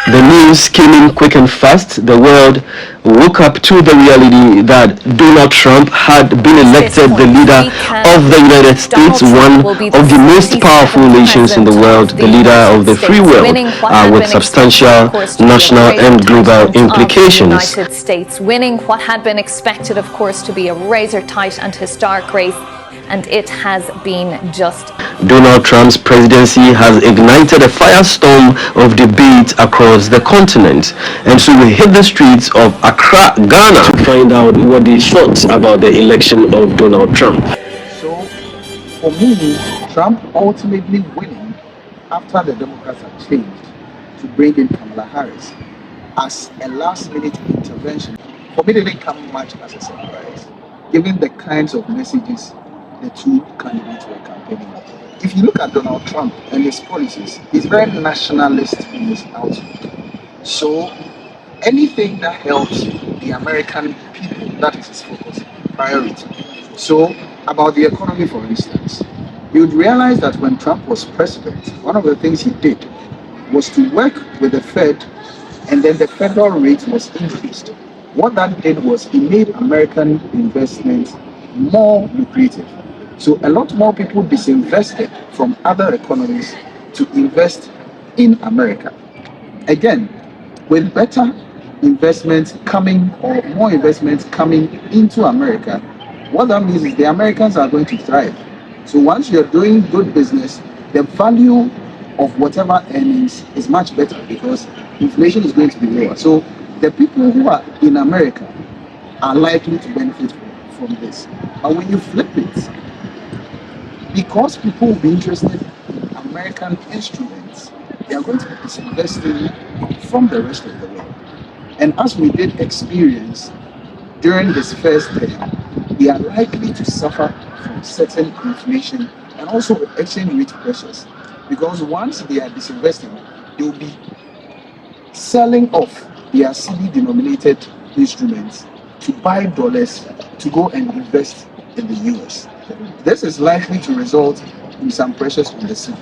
The news came in quick and fast. The world woke up to the reality that Donald Trump had been elected the leader of the United States, one of the most powerful nations in the world, the leader of the free world, with substantial national and global implications. United States winning what had been expected, of course, to be a razor-tight and historic race, and it has been just. Donald Trump's presidency has ignited a firestorm of debate across the continent, and so we hit the streets of Accra, Ghana, to find out what they thought about the election of Donald Trump. So, for me, Trump ultimately winning after the Democrats have changed to bring in Kamala Harris as a last-minute intervention, for me, they didn't come much as a surprise, given the kinds of messages the two candidates were campaigning. If you look at Donald Trump and his policies, he's very nationalist in his outlook. So anything that helps the American people, that is his focus, priority. So about the economy, for instance, you would realize that when Trump was president, one of the things he did was to work with the Fed, and then the federal rate was increased. What that did was he made American investments more lucrative. So a lot more people disinvested from other economies to invest in America. Again, with better investments coming or more investments coming into America, what that means is the Americans are going to thrive. So once you're doing good business, the value of whatever earnings is much better because inflation is going to be lower. So the people who are in America are likely to benefit from this. But when you flip it, because people will be interested in American instruments, they are going to be disinvesting from the rest of the world. And as we did experience during this first term, we are likely to suffer from certain inflation and also exchange rate pressures. Because once they are disinvesting, they will be selling off their cedi denominated instruments to buy dollars to go and invest in the US. This is likely to result in some pressures on the cedi.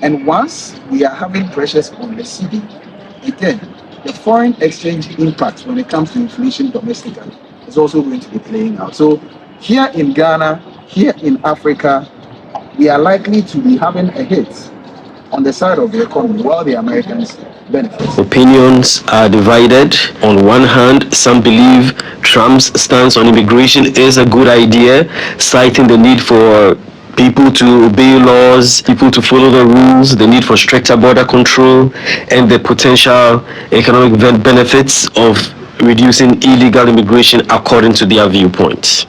And once we are having pressures on the cedi, again, the foreign exchange impact when it comes to inflation domestically is also going to be playing out. So here in Ghana, here in Africa, we are likely to be having a hit on the side of the economy while the Americans benefit. Opinions are divided. On one hand, some believe Trump's stance on immigration is a good idea, citing the need for people to obey laws, people to follow the rules, the need for stricter border control, and the potential economic benefits of reducing illegal immigration according to their viewpoints.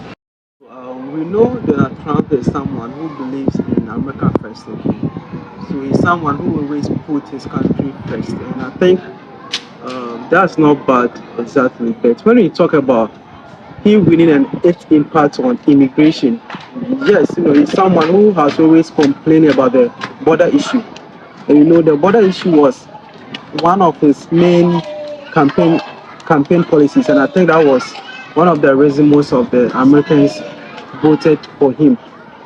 We know that Trump is someone who believes in America first. So he's someone who always put his country first, and I think that's not bad exactly. But when we talk about him winning and its impact on immigration, yes, he's someone who has always complained about the border issue. And the border issue was one of his main campaign policies, and I think that was one of the reasons most of the Americans voted for him.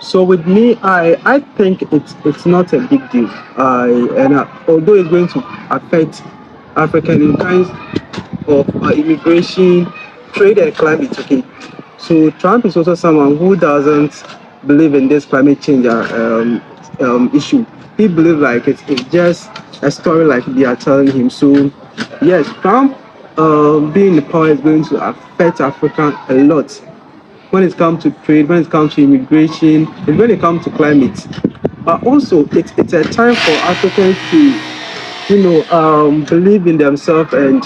So with me, I think it's not a big deal. Although it's going to affect African in terms of immigration, trade, and climate. Okay, so Trump is also someone who doesn't believe in this climate change issue. He believes like it's just a story like they are telling him. So yes, Trump being in power is going to affect Africa a lot. When it comes to trade, when it comes to immigration, and when it comes to climate. But also, it's a time for Africans to, believe in themselves and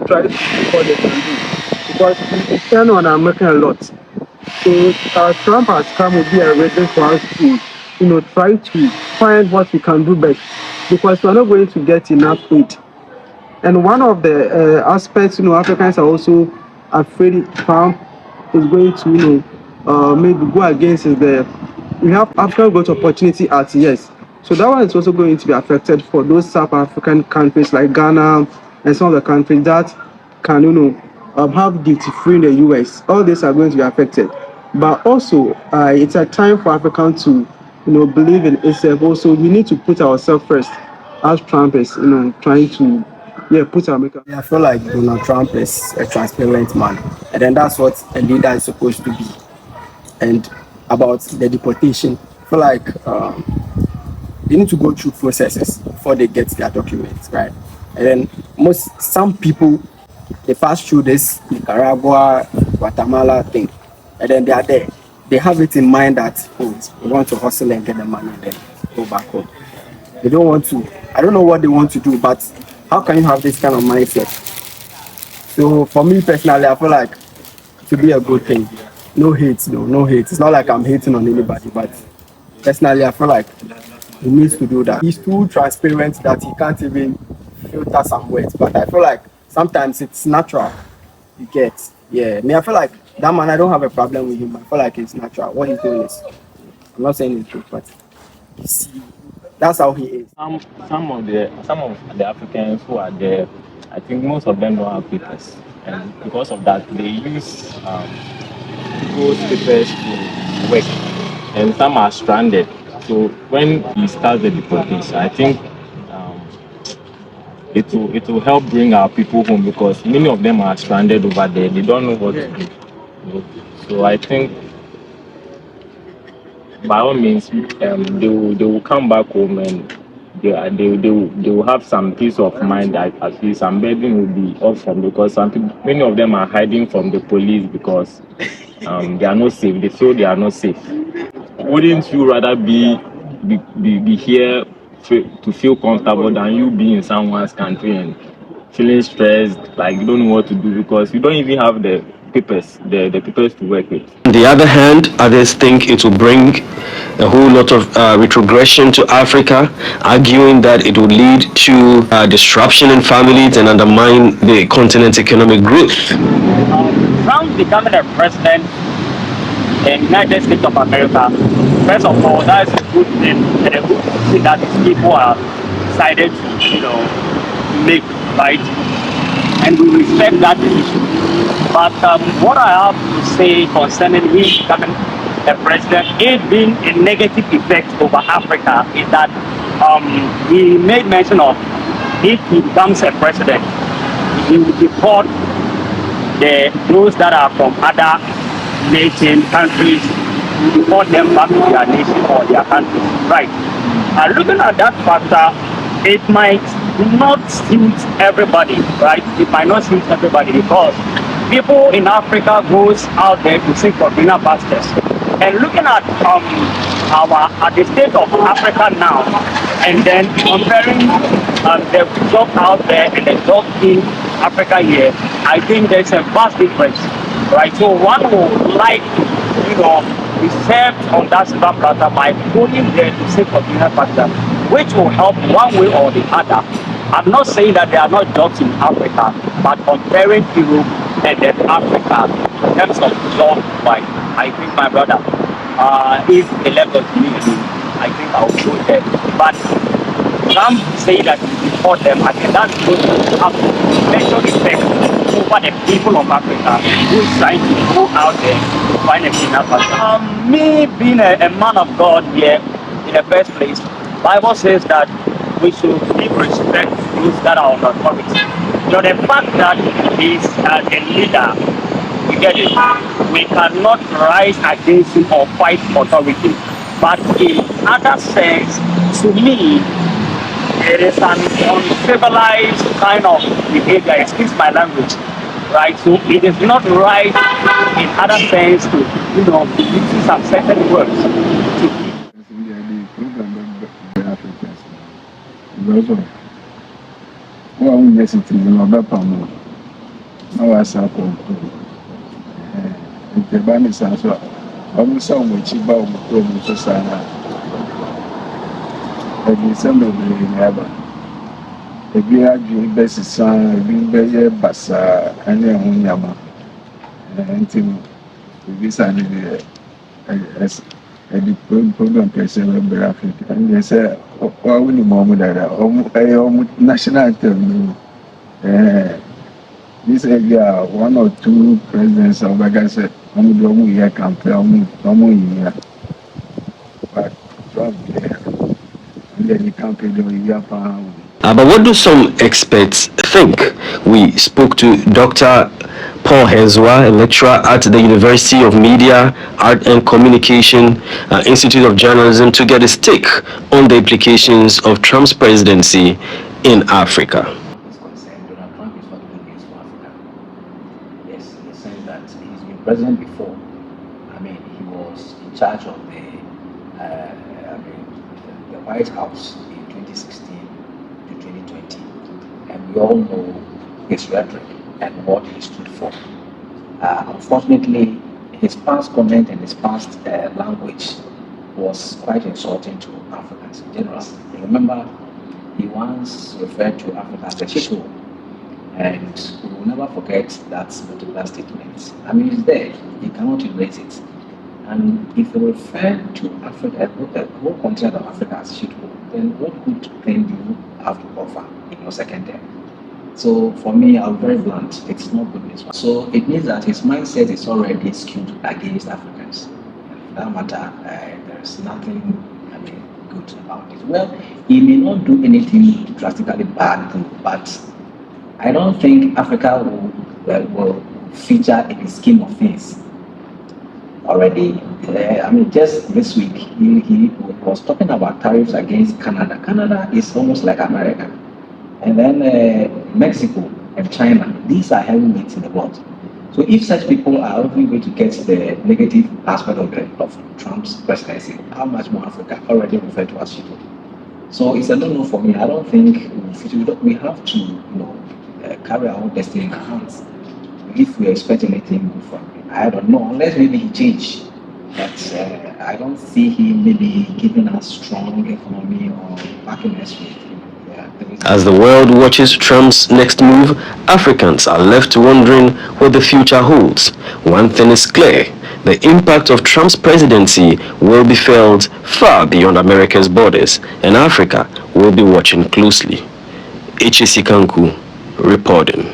try to do what they can do. Because we depend on America a lot. So Trump has come to be a reason for us to, try to find what we can do best. Because we're not going to get enough aid. And one of the aspects, Africans are also afraid Trump is going to, maybe go against is we have African growth opportunity Act, yes. So that one is also going to be affected for those South African countries like Ghana and some of the countries that can, have duty free in the US. All these are going to be affected. But also, it's a time for Africans to, believe in itself. Also, we need to put ourselves first, as Trump is, trying to Yeah, put America. I feel like Donald Trump is a transparent man, and then that's what a leader is supposed to be. And about the deportation, I feel like they need to go through processes before they get their documents, right? And then some people they pass through this Nicaragua, Guatemala thing, and then they are there. They have it in mind that we want to hustle and get the money and then go back home. They don't want to. I don't know what they want to do, but how can you have this kind of mindset? So for me personally, I feel like it will be a good thing. No hate, though, no hate. It's not like I'm hating on anybody, but personally, I feel like he needs to do that. He's too transparent that he can't even filter some words. But I feel like sometimes it's natural. You get, yeah. Me, I feel like that man. I don't have a problem with him. I feel like it's natural. What he's doing is, I'm not saying it's good, but that's how he is. Some of the Africans who are there, I think most of them don't have papers, and because of that, they use those papers to work, and some are stranded. So when he starts the deportation, I think um, it will help bring our people home because many of them are stranded over there. They don't know what to do. So I think by all means, they will come back home and they will have some peace of mind that at least some burden will be off from because some people, many of them are hiding from the police because they are not safe. They feel they are not safe. Wouldn't you rather be here to feel comfortable than you be in someone's country and feeling stressed, like you don't know what to do because you don't even have the papers to work with. On the other hand, others think it will bring a whole lot of retrogression to Africa, arguing that it would lead to disruption in families and undermine the continent's economic growth. Trump becoming a president in United States of America, first of all, that's a good thing and a good thing that these people are decided to, make, right? And we respect that decision. But what I have to say concerning him becoming a president, it being a negative effect over Africa, is that he made mention of if he becomes a president, he will deport those that are from other nation countries, he deport them back to their nation or their countries, right? And looking at that factor, it might not suit everybody, right? It might not suit everybody because people in Africa goes out there to seek for greener pastures. And looking at the state of Africa now, and then comparing the job out there and the job in Africa here, I think there's a vast difference, right? So one would like, be served on that silver platter by going there to seek for greener pastures, which will help one way or the other. I'm not saying that there are not jobs in Africa, but comparing Europe and then Africa in terms of job, right, I think my brother, if they left us immediately, I think I would go there. But some say that we deport them, I think that's going to have major effect over the people of Africa who is trying to go out there to find a greener pasture. Me being a man of God here in the first place, Bible says that we should give respect to those that are on authority. The fact that he's a leader, you get it, we cannot rise against him or fight authority. But in other sense, to me, it is an uncivilized kind of behavior, excuse my language, right? So it is not right in other sense to, be using some certain words to because of one citizen of that panel. Now I saw the ban is also almost so much about the society. And December, never. The beer best son, being very bassa, and then Yama. And this I did as a program person of Africa. And they say, oh, we moment that national anthem. This area, one or two presidents of Bagasa, Omu here campaign, Omu here. But Trump there. And then he campaigned on Japan. But what do some experts think? We spoke to Dr. Paul Hezwa, a lecturer at the University of Media, Art and Communication Institute of Journalism, to get his take on the implications of Trump's presidency in Africa. Is concerned, Donald Trump is not good news for Africa. Yes, in the sense that he's been president before. I mean, he was in charge of the White House in 2016 to 2020, and we all know his rhetoric and what he stood for. Unfortunately, his past comment and his past language was quite insulting to Africans in general. Remember, he once referred to Africa as a shithole, and we will never forget that particular statement. I mean, it's there, you cannot erase it. And if you refer to Africa, the whole continent of Africa as shithole, then what good thing do you have to offer in your second term? So for me, I'm very blunt, it's not good news. So it means that his mindset is already skewed against Africans. And for that matter, there's nothing, good about it. Well, he may not do anything drastically bad, but I don't think Africa will feature in the scheme of things. Already, just this week, he was talking about tariffs against Canada. Canada is almost like America. And then Mexico and China, these are heavyweights in the world. So if such people are only going to get the negative aspect of Trump's presidency, how much more Africa already referred to as shithole? So it's a no-no for me. I don't think we have to carry our own destiny in our hands. If we expect anything good from him, I don't know, unless maybe he change. But I don't see him maybe giving us strong economy or backing us with. As the world watches Trump's next move, Africans are left wondering what the future holds. One thing is clear: the impact of Trump's presidency will be felt far beyond America's borders, and Africa will be watching closely. H.A.C. Kanku reporting.